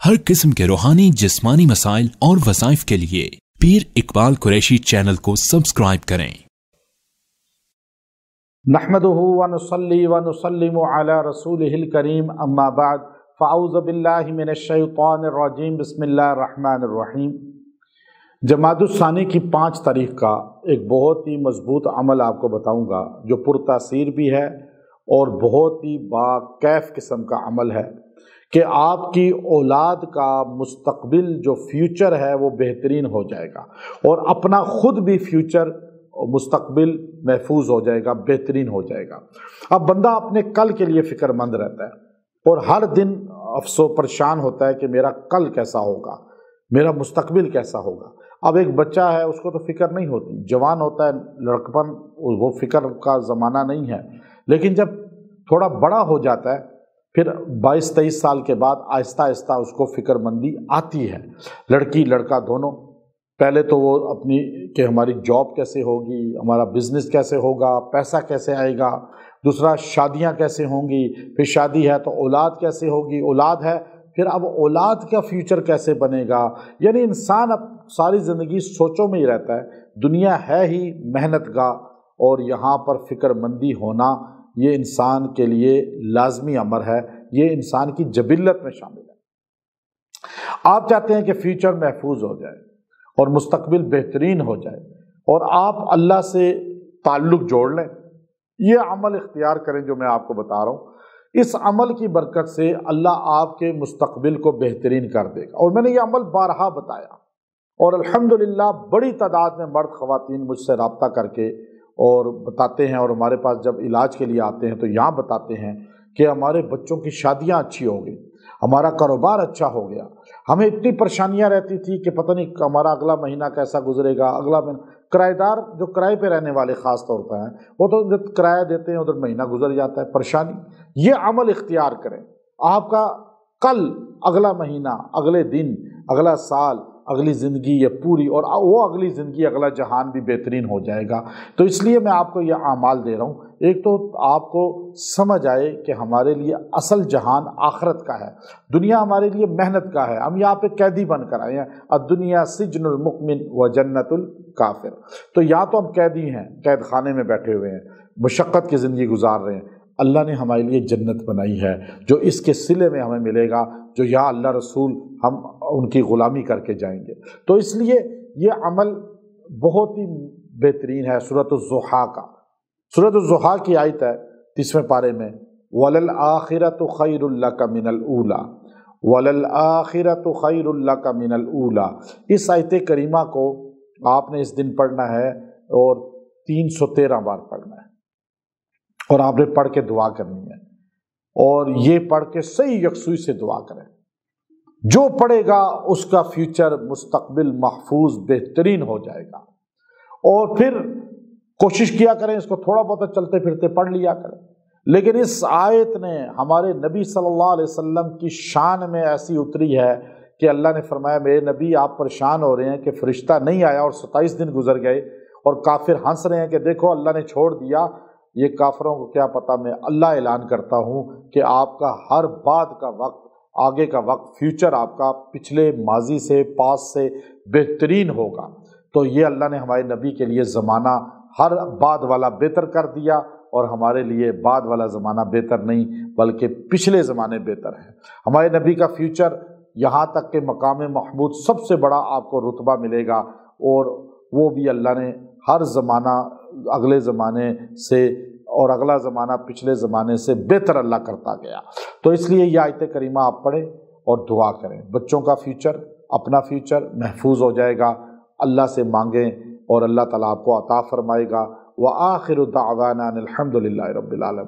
हर किस्म के रूहानी जिस्मानी मसाइल और वज़ाइफ के लिए पीर इकबाल कुरैशी चैनल को सब्सक्राइब करें। नहमदुहु व नुसल्ली व नुसल्लिमु अला रसूलिहिल करीम अम्मा बाद फ़अऊज़ु बिल्लाहि मिनश शैतानिर रजीम बिस्मिल्लाहिर रहमानिर रहीम। जमादुस्सानी की 5 तारीख का एक बहुत ही मजबूत अमल आपको बताऊंगा जो पुरतासीर भी है और बहुत ही बाकैफ किस्म का अमल है कि आपकी औलाद का मुस्तकबिल जो फ्यूचर है वो बेहतरीन हो जाएगा और अपना खुद भी फ्यूचर मुस्तकबिल महफूज हो जाएगा, बेहतरीन हो जाएगा। अब बंदा अपने कल के लिए फ़िक्रमंद रहता है और हर दिन अफसोस परेशान होता है कि मेरा कल कैसा होगा, मेरा मुस्तकबिल कैसा होगा। अब एक बच्चा है उसको तो फ़िक्र नहीं होती, जवान होता है लड़कपन, वो फ़िक्र का ज़माना नहीं है। लेकिन जब थोड़ा बड़ा हो जाता है फिर 22-23 साल के बाद आहिस्ता आहिस्ता उसको फ़िक्रमंदी आती है। लड़की लड़का दोनों, पहले तो वो अपनी कि हमारी जॉब कैसे होगी, हमारा बिज़नेस कैसे होगा, पैसा कैसे आएगा, दूसरा शादियां कैसे होंगी, फिर शादी है तो औलाद कैसे होगी, औलाद है फिर अब औलाद का फ्यूचर कैसे बनेगा। यानी इंसान अब सारी ज़िंदगी सोचों में ही रहता है। दुनिया है ही मेहनत गाह और यहाँ पर फ़िक्रमंदी होना ये इंसान के लिए लाजमी अमर है, ये इंसान की जबिल्लत में शामिल है। आप चाहते हैं कि फ्यूचर महफूज हो जाए और मुस्तकबिल बेहतरीन हो जाए और आप अल्लाह से ताल्लुक़ जोड़ लें, ये अमल इख्तियार करें जो मैं आपको बता रहा हूँ। इस अमल की बरकत से अल्लाह आपके मुस्तकबिल को बेहतरीन कर देगा। और मैंने ये अमल बारहा बताया और अल्हम्दुलिल्लाह बड़ी तादाद में मर्द ख़वातीन मुझसे रब्ता करके और बताते हैं और हमारे पास जब इलाज के लिए आते हैं तो यहाँ बताते हैं कि हमारे बच्चों की शादियाँ अच्छी हो गई, हमारा कारोबार अच्छा हो गया। हमें इतनी परेशानियां रहती थी कि पता नहीं हमारा अगला महीना कैसा गुजरेगा, अगला महीना। किराएदार जो किराए पे रहने वाले ख़ास तौर पर हैं वो तो जब किराया देते हैं उधर महीना गुजर जाता है, परेशानी। ये अमल इख्तियार करें, आपका कल, अगला महीना, अगले दिन, अगला साल, अगली ज़िंदगी ये पूरी और वो अगली ज़िंदगी, अगला जहान भी बेहतरीन हो जाएगा। तो इसलिए मैं आपको ये आमाल दे रहा हूँ। एक तो आपको समझ आए कि हमारे लिए असल जहान आखिरत का है, दुनिया हमारे लिए मेहनत का है। हम यहाँ पे कैदी बनकर आए हैं। अद्दुनिया सिज्नुल मुमिन व जन्नतुल काफिर। तो यहाँ तो हम कैदी हैं, कैद खाने में बैठे हुए हैं, मुशक्क़त की ज़िंदगी गुजार रहे हैं। अल्लाह ने हमारे लिए जन्नत बनाई है जो इसके सिले में हमें मिलेगा, जो या अल्लाह रसूल हम उनकी ग़ुलामी करके जाएंगे। तो इसलिए ये अमल बहुत ही बेहतरीन है। सूरत-उज़-ज़ुहा का, सूरत-उज़-ज़ुहा की आयत है 30वें पारे में, वलल आखिरतु खैरुल लका मिनल ऊला, वलल आखिरतु खैरुल लका मिनल ऊला। इस आयत करीमा को आपने इस दिन पढ़ना है और 313 बार पढ़ना है और आपने पढ़ के दुआ करनी है। और ये पढ़ के सही यकसुई से दुआ करें। जो पढ़ेगा उसका फ्यूचर मुस्तकबिल महफूज बेहतरीन हो जाएगा। और फिर कोशिश किया करें, इसको थोड़ा बहुत चलते फिरते पढ़ लिया करें। लेकिन इस आयत ने हमारे नबी सल्लल्लाहु अलैहि वसल्लम की शान में ऐसी उतरी है कि अल्लाह ने फरमाया, मेरे नबी आप परेशान हो रहे हैं कि फ़रिश्ता नहीं आया और 27 दिन गुजर गए, और काफिर हंस रहे हैं कि देखो अल्लाह ने छोड़ दिया। ये काफिरों को क्या पता, मैं अल्लाह ऐलान करता हूँ कि आपका हर बाद का वक्त, आगे का वक्त, फ्यूचर आपका पिछले माजी से, पास से बेहतरीन होगा। तो ये अल्लाह ने हमारे नबी के लिए ज़माना हर बाद वाला बेहतर कर दिया और हमारे लिए बाद वाला ज़माना बेहतर नहीं बल्कि पिछले ज़माने बेहतर है। हमारे नबी का फ्यूचर यहाँ तक के मकाम महमूद सबसे बड़ा आपको रुतबा मिलेगा और वो भी अल्लाह ने हर ज़माना अगले ज़माने से और अगला ज़माना पिछले ज़माने से बेहतर अल्लाह करता गया। तो इसलिए यह आयत करीमा आप पढ़ें और दुआ करें। बच्चों का फ्यूचर, अपना फ्यूचर महफूज हो जाएगा। अल्लाह से मांगें और अल्लाह ताला आपको अता फरमाएगा। व आखिरु दावाना अनिल हम्दुलिल्लाहि रब्बिल आलमीन।